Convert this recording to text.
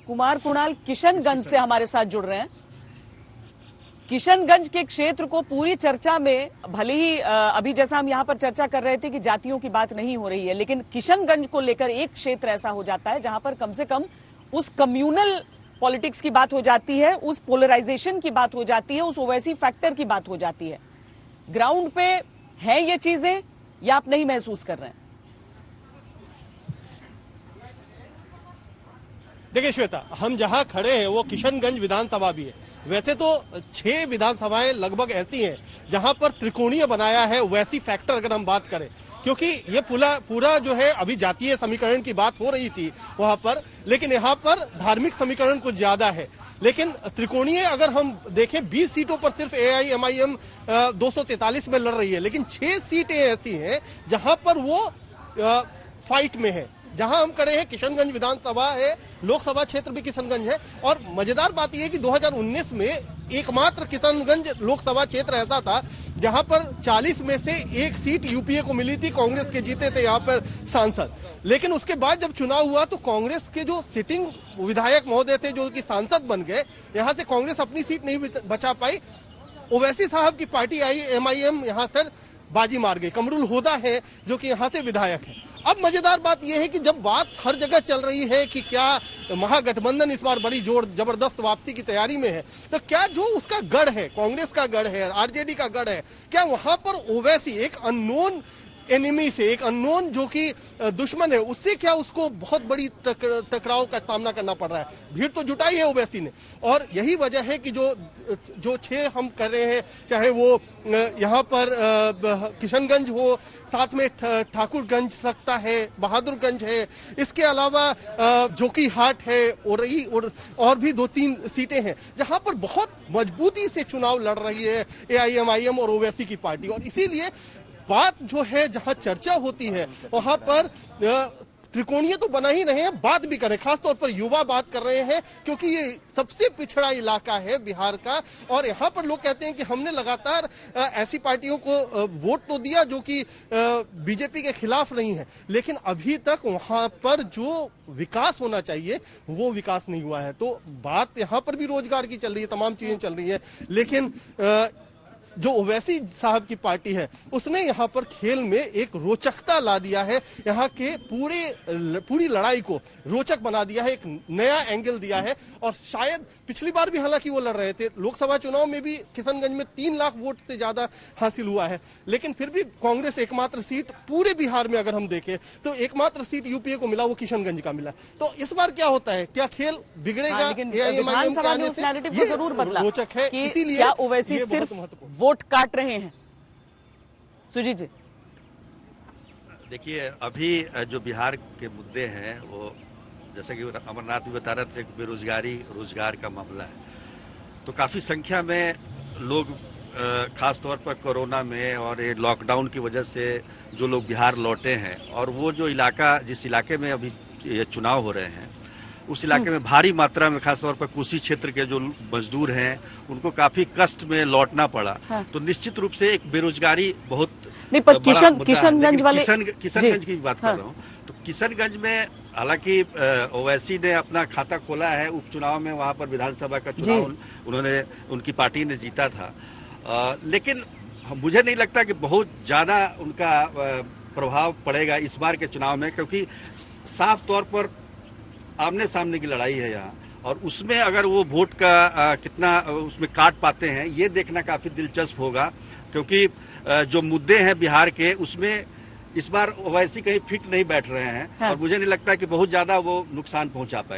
कुमार कुणाल किशनगंज से हमारे साथ जुड़ रहे हैं। किशनगंज के क्षेत्र को पूरी चर्चा में, भले ही अभी जैसा हम यहां पर चर्चा कर रहे थे कि जातियों की बात नहीं हो रही है, लेकिन किशनगंज को लेकर एक क्षेत्र ऐसा हो जाता है जहां पर कम से कम उस कम्युनल पॉलिटिक्स की बात हो जाती है, उस पोलराइजेशन की बात हो जाती है, उस ओवैसी फैक्टर की बात हो जाती है। ग्राउंड पे है ये चीजें या आप नहीं महसूस कर रहे हैं? देखिए श्वेता, हम जहां खड़े हैं वो किशनगंज विधानसभा भी है। वैसे तो 6 विधानसभाएं लगभग ऐसी हैं जहां पर त्रिकोणीय बनाया है वैसी फैक्टर, अगर हम बात करें, क्योंकि ये पूरा जो है अभी जातीय समीकरण की बात हो रही थी वहां पर, लेकिन यहाँ पर धार्मिक समीकरण कुछ ज्यादा है। लेकिन त्रिकोणीय अगर हम देखें 20 सीटों पर सिर्फ AIMIM 243 में लड़ रही है, लेकिन 6 सीटें ऐसी हैं जहां पर वो फाइट में है। जहां हम खड़े हैं किशनगंज विधानसभा है, लोकसभा क्षेत्र भी किशनगंज है। और मजेदार बात यह है कि 2019 में एकमात्र किशनगंज लोकसभा क्षेत्र ऐसा था जहां पर 40 में से 1 सीट यूपीए को मिली थी, कांग्रेस के जीते थे यहाँ पर सांसद। लेकिन उसके बाद जब चुनाव हुआ तो कांग्रेस के जो सिटिंग विधायक महोदय थे जो कि सांसद बन गए, यहां से कांग्रेस अपनी सीट नहीं बचा पाई। ओवैसी साहब की पार्टी MIM यहां से बाजी मार गई। कमरुल होदा है जो कि यहां से विधायक है। अब मजेदार बात यह है कि जब बात हर जगह चल रही है कि क्या महागठबंधन इस बार बड़ी जोर जबरदस्त वापसी की तैयारी में है, तो क्या जो उसका गढ़ है, कांग्रेस का गढ़ है, RJD का गढ़ है, क्या वहां पर ओवैसी एक अननोन एनिमी से, एक अननोन जो कि दुश्मन है, उससे क्या उसको बहुत बड़ी टकराव का सामना करना पड़ रहा है? भीड़ तो जुटाई है ओवैसी ने, और यही वजह है कि जो 6 हम कर रहे हैं, चाहे वो यहाँ पर किशनगंज हो, साथ में ठाकुरगंज सकता है, बहादुरगंज है, इसके अलावा जोकीहाट है, और भी 2-3 सीटें हैं जहां पर बहुत मजबूती से चुनाव लड़ रही है AIMIM और ओवैसी की पार्टी। और इसीलिए बात जो है जहां चर्चा होती है वहां पर त्रिकोणीय तो बना ही नहीं है, बात भी करें, खासतौर पर युवा बात कर रहे हैं, क्योंकि ये सबसे पिछड़ा इलाका है बिहार का। और यहाँ पर लोग कहते हैं कि हमने लगातार ऐसी पार्टियों को वोट तो दिया जो कि बीजेपी के खिलाफ नहीं है, लेकिन अभी तक वहां पर जो विकास होना चाहिए वो विकास नहीं हुआ है। तो बात यहाँ पर भी रोजगार की चल रही है, तमाम चीजें चल रही है, लेकिन जो ओवैसी साहब की पार्टी है उसने यहाँ पर खेल में एक रोचकता ला दिया है, यहाँ के पूरी लड़ाई को रोचक बना दिया है, एक नया एंगल दिया है। और शायद पिछली बार भी हालांकि वो लड़ रहे थे, लोकसभा चुनाव में भी किशनगंज में 3 लाख वोट से ज्यादा हासिल हुआ है, लेकिन फिर भी कांग्रेस एकमात्र सीट पूरे बिहार में अगर हम देखें तो एकमात्र सीट यूपीए को मिला, वो किशनगंज का मिला। तो इस बार क्या होता है, क्या खेल बिगड़ेगा? AIMIM के आने से ये जरूर बदला रोचक है, इसीलिए ओवैसी सिर्फ वोट काट रहे हैं। सुजीत जी, देखिए, अभी जो बिहार के मुद्दे हैं वो, जैसे कि अमरनाथ भी बता रहे थे, बेरोजगारी, रोजगार का मामला है। तो काफी संख्या में लोग, खास तौर पर कोरोना में और ये लॉकडाउन की वजह से जो लोग बिहार लौटे हैं, और वो जो इलाका, जिस इलाके में अभी ये चुनाव हो रहे हैं, उस इलाके में भारी मात्रा में खासतौर पर कोसी क्षेत्र के जो मजदूर हैं उनको काफी कष्ट में लौटना पड़ा। हाँ। तो निश्चित रूप से एक बेरोजगारी बहुत नहीं, पर किशनगंज वाले किशनगंज की बात कर रहा हूँ। तो किशनगंज में हालांकि ओवैसी ने अपना खाता खोला है, उपचुनाव में वहां पर विधानसभा का चुनाव उनकी पार्टी ने जीता था, लेकिन मुझे नहीं लगता कि बहुत ज्यादा उनका प्रभाव पड़ेगा इस बार के चुनाव में, क्योंकि साफ तौर पर आमने सामने की लड़ाई है यहाँ, और उसमें अगर वो वोट का कितना उसमें काट पाते हैं ये देखना काफी दिलचस्प होगा, क्योंकि जो मुद्दे हैं बिहार के उसमें इस बार ओवैसी कहीं फिट नहीं बैठ रहे हैं। हाँ। और मुझे नहीं लगता कि बहुत ज्यादा वो नुकसान पहुंचा पाएंगे।